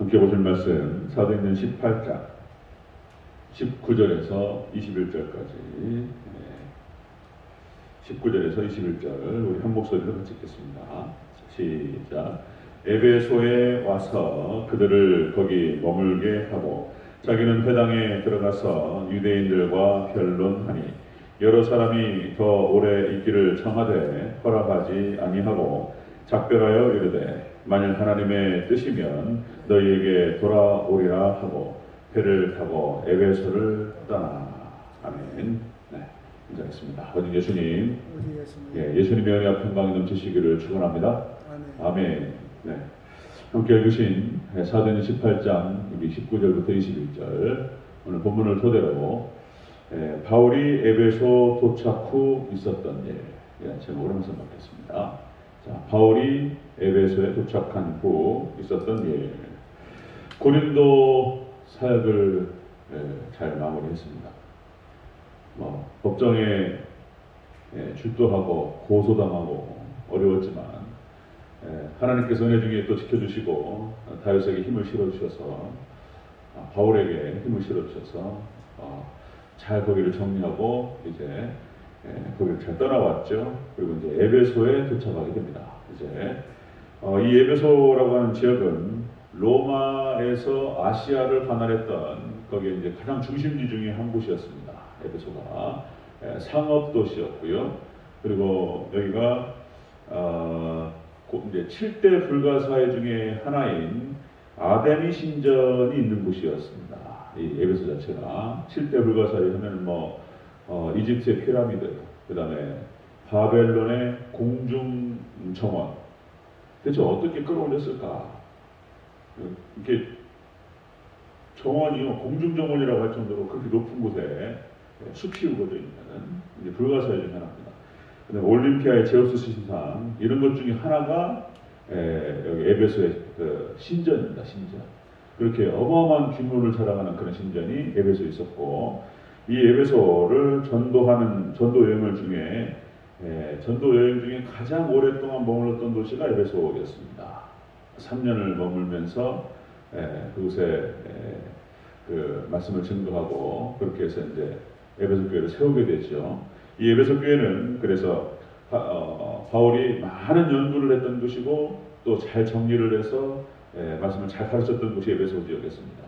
함께 보실 말씀 사도행전 18장 19절에서 21절까지 19절에서 21절 우리 한 목소리로 같이 읽겠습니다. 시작. 에베소에 와서 그들을 거기 머물게 하고 자기는 회당에 들어가서 유대인들과 변론하니 여러 사람이 더 오래 있기를 청하되 허락하지 아니하고 작별하여 이르되 만일 하나님의 뜻이면 너희에게 돌아오리라 하고 배를 타고 에베소를 떠나. 아멘. 네, 인사하겠습니다. 어디 예수님, 예수님의 은혜와 평강이 넘치시기를 축원합니다. 아멘. 네, 함께 읽으신 사도행전 18장 19절부터 21절 오늘 본문을 토대로 바울이 에베소 도착 후 있었던 일 제목으로 말씀드리겠습니다. 자, 바울이 에베소에 도착한 후 있었던 일. 고린도 사역을 잘 마무리했습니다. 법정에 출두하고 고소당하고 어려웠지만 하나님께서 은혜 중에 또 지켜주시고 다윗에게 힘을 실어주셔서 바울에게 힘을 실어주셔서 잘 거기를 정리하고 이제 거기를 잘 떠나왔죠. 그리고 이제 에베소에 도착하게 됩니다. 이제 이 에베소라고 하는 지역은 로마에서 아시아를 관할했던 거기에 이제 가장 중심지 중에 한 곳이었습니다. 에베소가 상업 도시였고요. 그리고 여기가 이제 7대 불가사의 중에 하나인 아데미 신전이 있는 곳이었습니다. 이 에베소 자체가 7대 불가사의 하면 이집트의 피라미드, 그 다음에 바벨론의 공중 정원. 대체 어떻게 끌어올렸을까? 이렇게 정원이요, 공중 정원이라고 할 정도로 그렇게 높은 곳에 숲이 우거져 있는 이제 불가사의 중에 하나입니다. 그다음에 올림피아의 제우스 신상 이런 것 중에 하나가 여기 에베소의 그 신전입니다. 신전. 그렇게 어마어마한 규모를 자랑하는 그런 신전이 에베소에 있었고, 이 에베소를 전도 여행 중에 가장 오랫동안 머물렀던 도시가 에베소였습니다. 3년을 머물면서 그곳에 그 말씀을 증거하고 그렇게 해서 이제 에베소 교회를 세우게 되죠. 이 에베소 교회는 그래서 바울이 많은 연구를 했던 곳이고 또 잘 정리를 해서 말씀을 잘 가르쳤던 곳이 에베소 지역이었습니다.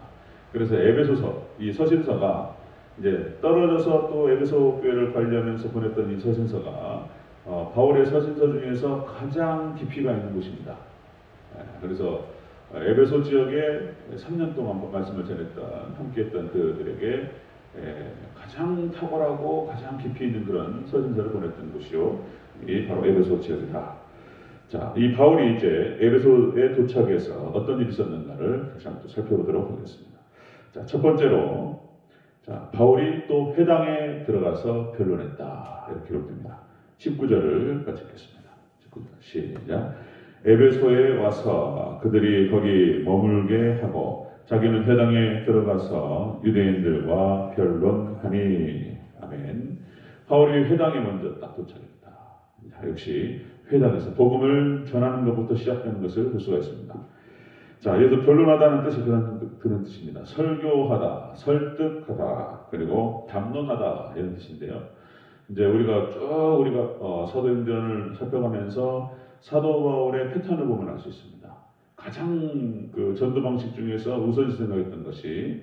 그래서 에베소서, 이 서신서가 이제 떨어져서 또 에베소 교회를 관리하면서 보냈던 이 서신서가 바울의 서신서 중에서 가장 깊이가 있는 곳입니다. 그래서 에베소 지역에 3년 동안 말씀을 전했던 함께했던 그들에게 가장 탁월하고 가장 깊이 있는 그런 서신서를 보냈던 곳이요, 이 바로 에베소 지역이다. 자, 이 바울이 이제 에베소에 도착해서 어떤 일이 있었는가를 다시 한번 살펴보도록 하겠습니다. 자, 첫 번째로, 자, 바울이 또 회당에 들어가서 변론했다. 이렇게 기록됩니다. 19절을 같이 읽겠습니다. 19절 시작. 에베소에 와서 그들이 거기 머물게 하고 자기는 회당에 들어가서 유대인들과 변론하니. 아멘. 바울이 회당에 먼저 딱 도착했다. 자, 역시 회당에서 복음을 전하는 것부터 시작하는 것을 볼 수가 있습니다. 자, 여기서 변론하다는 뜻이 그런 뜻입니다. 설교하다, 설득하다, 그리고 담론하다 이런 뜻인데요. 이제 우리가 사도행전을 살펴가면서 사도 바울의 패턴을 보면 알 수 있습니다. 가장 그 전도 방식 중에서 우선시 생각했던 것이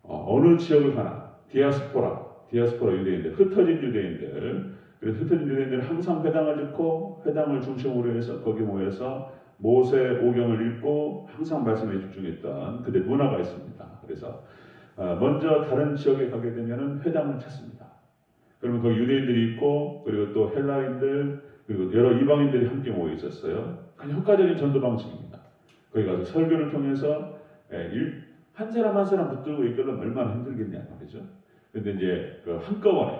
어느 지역을 가나 디아스포라 유대인들, 흩어진 유대인들, 그래서 흩어진 유대인들은 항상 회당을 짓고 회당을 중심으로 해서 거기 모여서 모세 오경을 읽고 항상 말씀에 집중했던 그들 문화가 있습니다. 그래서 먼저 다른 지역에 가게 되면은 회당을 찾습니다. 그러면 거기 유대인들이 있고 그리고 또 헬라인들 그리고 여러 이방인들이 함께 모여 있었어요. 그냥 효과적인 전도 방식입니다. 거기 가서 설교를 통해서 한 사람 한 사람 붙들고 이끌면 얼마나 힘들겠냐 말이죠. 그런데 이제 한꺼번에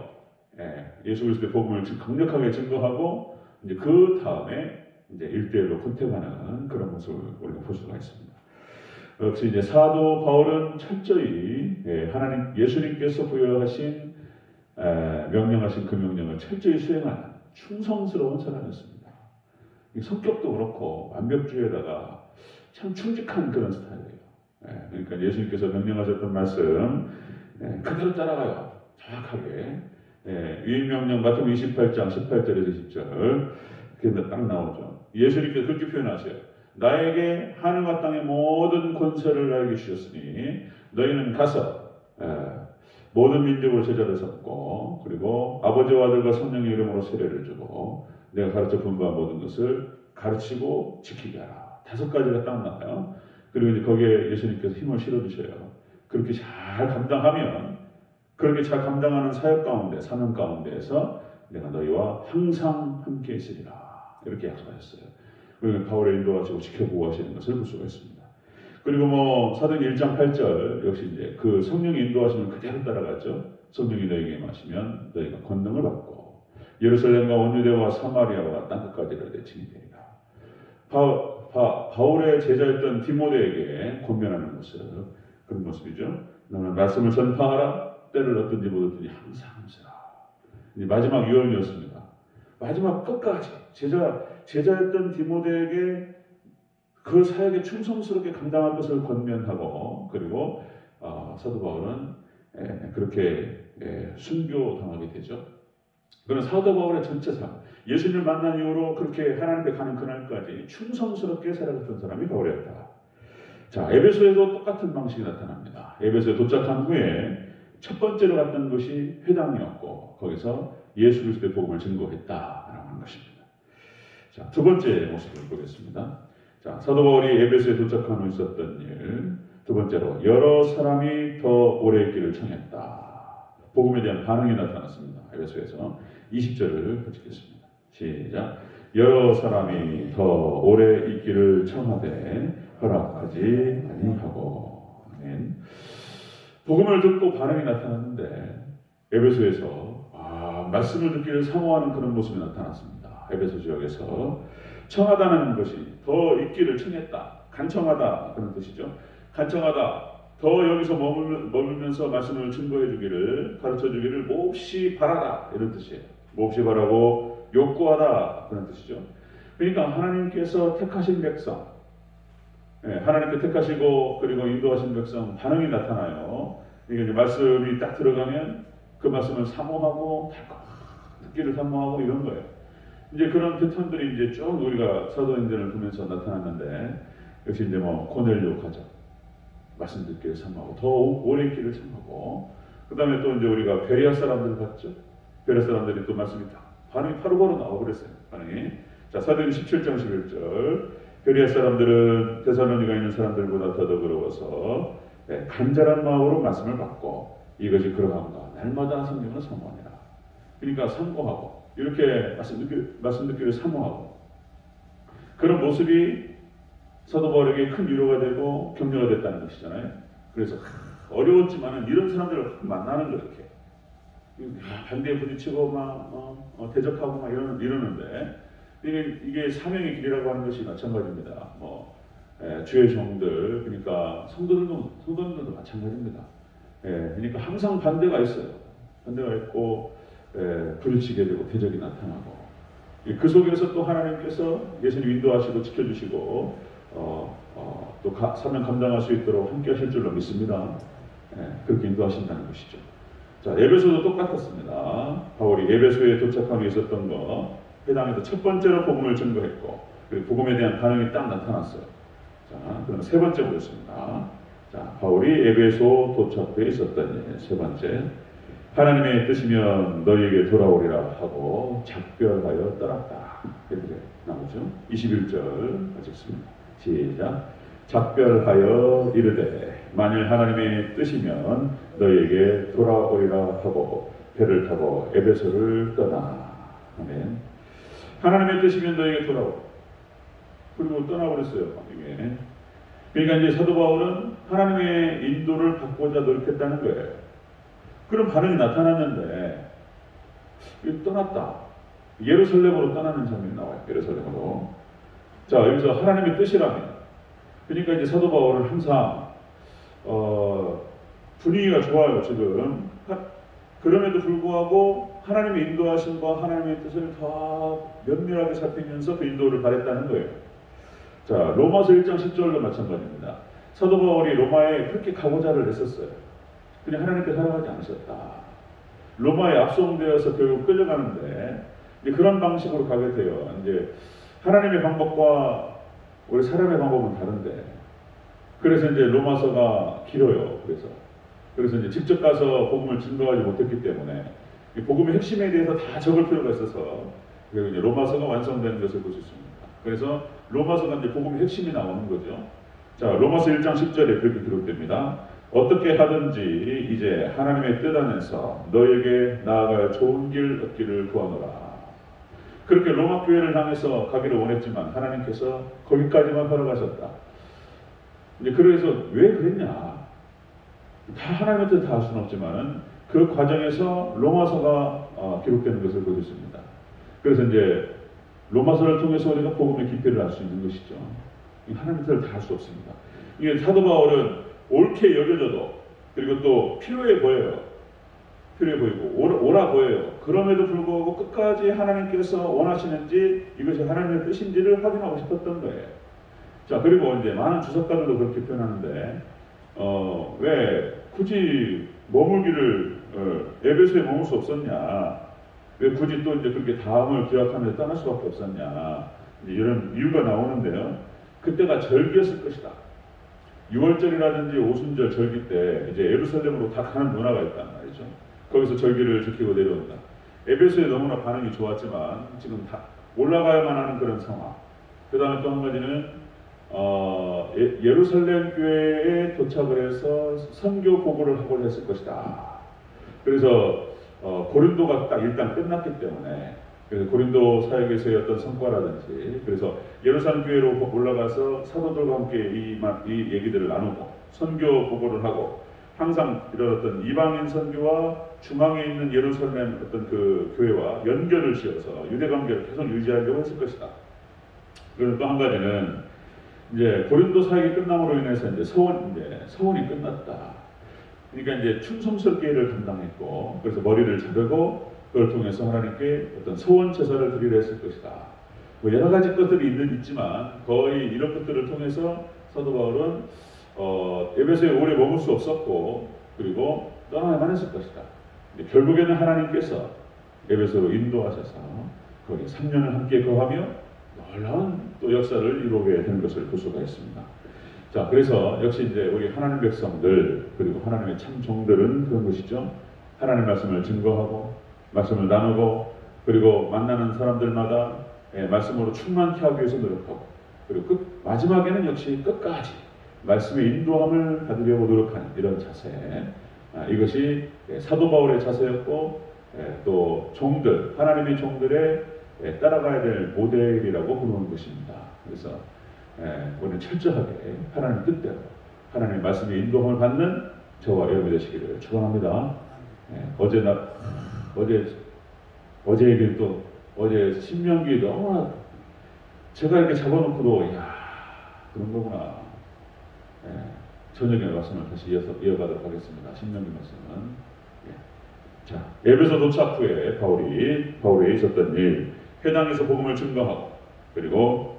예수 그리스도의 복음을 강력하게 증거하고 이제 그 다음에 이제 1대1로 컨택하는 그런 모습을 우리가 볼 수가 있습니다. 역시 이제 사도 바울은 철저히 하나님 예수님께서 부여하신 명령하신 그 명령을 철저히 수행하는 충성스러운 사람이었습니다. 성격도 그렇고 완벽주의에다가 참 충직한 그런 스타일이에요. 그러니까 예수님께서 명령하셨던 말씀 그대로 따라가요. 정확하게. 위임명령 마태복음 28장 18절에서 20절 그게 딱 나오죠. 예수님께서 그렇게 표현하세요. 나에게 하늘과 땅의 모든 권세를 나에게 주셨으니 너희는 가서 모든 민족을 제자를 삼고 그리고 아버지와 아들과 성령의 이름으로 세례를 주고 내가 가르쳐 분부한 모든 것을 가르치고 지키게 하라. 5가지가 딱 나와요. 그리고 이제 거기에 예수님께서 힘을 실어주셔요. 그렇게 잘 감당하면 그렇게 잘 감당하는 사역 가운데 사명 가운데에서 내가 너희와 항상 함께 있으리라. 이렇게 약속하셨어요. 그리고 바울의 인도하시고 지켜보고 하시는 것을 볼 수가 있습니다. 그리고 사도행 1장 8절 역시 이제 그 성령의 인도하심을 그대로 따라가죠. 성령이 너희에게 임하시면 너희가 권능을 받고 예루살렘과 온 유대와 사마리아와 땅끝까지 이르되 증인되리라. 바울의 제자였던 디모데에게 권면하는 모습, 그런 모습이죠. 너는 말씀을 전파하라. 때를 얻든지 못 얻든지 항상 함세라. 마지막 유언이었습니다. 마지막 끝까지 제자였던 디모데에게 그 사역에 충성스럽게 감당할 것을 권면하고 그리고 사도 바울은 그렇게 순교당하게 되죠. 그런 사도 바울의 전체 삶, 예수님을 만난 이후로 그렇게 하나님께 가는 그날까지 충성스럽게 살아갔던 사람이 바울이었다. 자, 에베소에도 똑같은 방식이 나타납니다. 에베소에 도착한 후에 첫 번째로 갔던 것이 회당이었고 거기서 예수 그리스도의 복음을 증거했다라고 하는 것입니다. 자, 두 번째 모습을 보겠습니다. 자, 사도 바울이 에베소에 도착한 후 있었던 일, 두 번째로 여러 사람이 더 오래 있기를 청했다. 복음에 대한 반응이 나타났습니다. 에베소에서 20절을 펼치겠습니다. 시작. 여러 사람이 더 오래 있기를 청하되 허락하지 아니하고. 아멘. 복음을 듣고 반응이 나타났는데 에베소에서 말씀을 듣기를 사모하는 그런 모습이 나타났습니다. 에베소 지역에서 청하다는 것이 더 있기를 청했다. 간청하다 그런 뜻이죠. 간청하다. 더 여기서 머물면서 말씀을 증거해 주기를 가르쳐 주기를 몹시 바라다 이런 뜻이에요. 몹시 바라고 욕구하다 그런 뜻이죠. 그러니까 하나님께서 택하신 백성, 하나님께 택하시고 그리고 인도하신 백성 반응이 나타나요. 이게 이제 말씀이 딱 들어가면 그 말씀을 사모하고 듣기를 사모하고 이런 거예요. 이제 그런 패턴들이 이제 쭉 우리가 사도행전을 보면서 나타났는데 역시 이제 고넬료 가정 말씀 듣기를 사모하고 더 오래 있기를 사모하고 그 다음에 또 이제 우리가 베레아 사람들 봤죠. 베레아 사람들이 또 말씀이 반응이 바로바로 나와 그랬어요. 반응이. 자, 사도행 17장 11절. 베레아 사람들은 데살로니가 있는 사람들보다 더 더러워서 간절한 마음으로 말씀을 받고 이것이 그러한가 날마다 성경을 사모하니라. 그러니까 상고하고 이렇게 말씀 듣기를 사모하고 그런 모습이 사도 바울에게 큰 위로가 되고 격려가 됐다는 것이잖아요. 그래서 어려웠지만은 이런 사람들을 만나는 거 이렇게 반대에 부딪히고 대적하고 이러는데 이게 사명의 길이라고 하는 것이 마찬가지입니다. 주의 종들 그러니까 성도들도 마찬가지입니다. 그러니까 항상 반대가 있어요. 반대가 있고 부딪히게 되고 대적이 나타나고 그 속에서 또 하나님께서 예수님 인도하시고 지켜주시고 또 사명 감당할 수 있도록 함께 하실 줄로 믿습니다. 그렇게 인도하신다는 것이죠. 자, 에베소도 똑같았습니다. 바울이 에베소에 도착한 후에 있었던 거 회당에서 첫 번째로 복음을 증거했고 그리고 복음에 대한 반응이 딱 나타났어요. 자, 그럼 세 번째 보겠습니다. 자, 바울이 에베소 도착 후에 있었던 일, 세 번째. 하나님의 뜻이면 너희에게 돌아오리라 하고 작별하여 떠났다. 이렇게 나오죠. 21절 같이 읽습니다. 시작. 작별하여 이르되 만일 하나님의 뜻이면 너희에게 돌아오리라 하고 배를 타고 에베소를 떠나. 아멘. 하나님의 뜻이면 너희에게 돌아오. 그리고 떠나버렸어요. 이게. 그러니까 이제 사도 바울은 하나님의 인도를 받고자 노력했다는 거예요. 그런 반응이 나타났는데 떠났다. 예루살렘으로 떠나는 장면이 나와요. 예루살렘으로. 자, 여기서 하나님의 뜻이라면 그러니까 이제 사도 바울은 항상 분위기가 좋아요. 지금 그럼에도 불구하고 하나님의 인도하심과 하나님의 뜻을 더 면밀하게 살피면서 그 인도를 바랬다는 거예요. 자, 로마서 1장 10절도 마찬가지입니다. 사도 바울이 로마에 그렇게 가고자를 했었어요. 그냥 하나님께 살아가지 않으셨다. 로마에 압송되어서 결국 끌려가는데 이제 그런 방식으로 가게 돼요. 이제 하나님의 방법과 우리 사람의 방법은 다른데, 그래서 이제 로마서가 길어요. 그래서 이제 직접 가서 복음을 증거하지 못했기 때문에 이 복음의 핵심에 대해서 다 적을 필요가 있어서 그리고 이제 로마서가 완성되는 것을 볼 수 있습니다. 그래서 로마서가 이제 복음의 핵심이 나오는 거죠. 자, 로마서 1장 10절에 그렇게 기록됩니다. 어떻게 하든지 이제 하나님의 뜻 안에서 너에게 나아갈 좋은 길 얻기를 구하노라. 그렇게 로마 교회를 향해서 가기를 원했지만 하나님께서 거기까지만 허락하셨다. 이제 그래서 왜 그랬냐? 다 하나님의 뜻 다 할 수는 없지만 그 과정에서 로마서가 기록되는 것을 볼 수 있습니다. 그래서 이제 로마서를 통해서 우리가 복음의 깊이를 알 수 있는 것이죠. 하나님의 뜻을 다 할 수 없습니다. 이게 사도 바울은 옳게 여겨져도, 그리고 또 필요해 보여요. 필요해 보이고 옳아 보여요. 그럼에도 불구하고 끝까지 하나님께서 원하시는지, 이것이 하나님의 뜻인지를 확인하고 싶었던 거예요. 자, 그리고 이제 많은 주석가들도 그렇게 표현하는데 왜 굳이 머물기를 에베소에 머물 수 없었냐, 왜 굳이 또 이제 그렇게 다음을 기약하면서 떠날 수밖에 없었냐, 이런 이유가 나오는데요. 그때가 절기였을 것이다. 6월절이라든지 오순절 절기 때 이제 예루살렘으로 다 가는 문화가 있단 말이죠. 거기서 절기를 지키고 내려온다. 에베소에 너무나 반응이 좋았지만 지금 다 올라가야만 하는 그런 상황. 그 다음에 또 한 가지는 예루살렘 교회에 도착을 해서 선교 보고를 하고 했을 것이다. 그래서 고린도가 딱 일단 끝났기 때문에, 그래서 고린도 사역에서의 어떤 성과라든지, 그래서 예루살렘 교회로 올라가서 사도들과 함께 이 얘기들을 나누고 선교 보고를 하고, 항상 이런 어떤 이방인 선교와 중앙에 있는 예루살렘 어떤 그 교회와 연결을 지어서 유대 관계를 계속 유지하려고 했을 것이다. 그리고 또 한 가지는 이제 고린도 사역이 끝남으로 인해서 이제 서원이 끝났다. 그러니까 이제 충성스럽게를 감당했고, 그래서 머리를 자르고 그걸 통해서 하나님께 어떤 서원 제사를 드리려 했을 것이다. 뭐 여러 가지 것들이 있지만 거의 이런 것들을 통해서 사도 바울은 에베소에 오래 머물 수 없었고, 그리고 떠나야만 했을 것이다. 결국에는 하나님께서 에베소로 인도하셔서 거기 3년을 함께 거하며 놀라운 또 역사를 이루게 되는 것을 볼 수가 있습니다. 자, 그래서 역시 이제 우리 하나님 백성들, 그리고 하나님의 참 종들은 그런 것이죠. 하나님 말씀을 증거하고 말씀을 나누고, 그리고 만나는 사람들마다 말씀으로 충만케 하기 위해서 노력하고, 그리고 마지막에는 역시 끝까지 말씀의 인도함을 받으려고 노력하는 이런 자세, 이것이 사도 바울의 자세였고, 또 종들, 하나님의 종들의 따라가야 될 모델이라고 부르는 것입니다. 그래서 오늘 철저하게 하나님 뜻대로 하나님의 말씀의 인도함을 받는 저와 여러분이 되시기를 축원합니다. 어제 얘기를 또 어제 신명기 너무나 제가 이렇게 잡아놓고도 이야 그런 거구나. 저녁에 말씀을 다시 이어가도록 하겠습니다. 신명기 말씀은 자, 에베소 도착 후에 바울이 있었던 일, 회당에서 복음을 증거하고, 그리고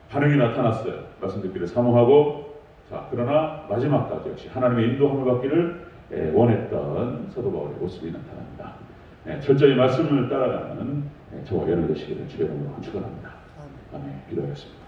반응이 나타났어요. 말씀 듣기를 사모하고, 자, 그러나 마지막까지 역시 하나님의 인도함을 받기를 원했던 사도 바울의 모습이 나타납니다. 철저히 말씀을 따라가는 저와 여러분 되시기를 주의 이름으로 축원합니다. 아멘. 기도하겠습니다.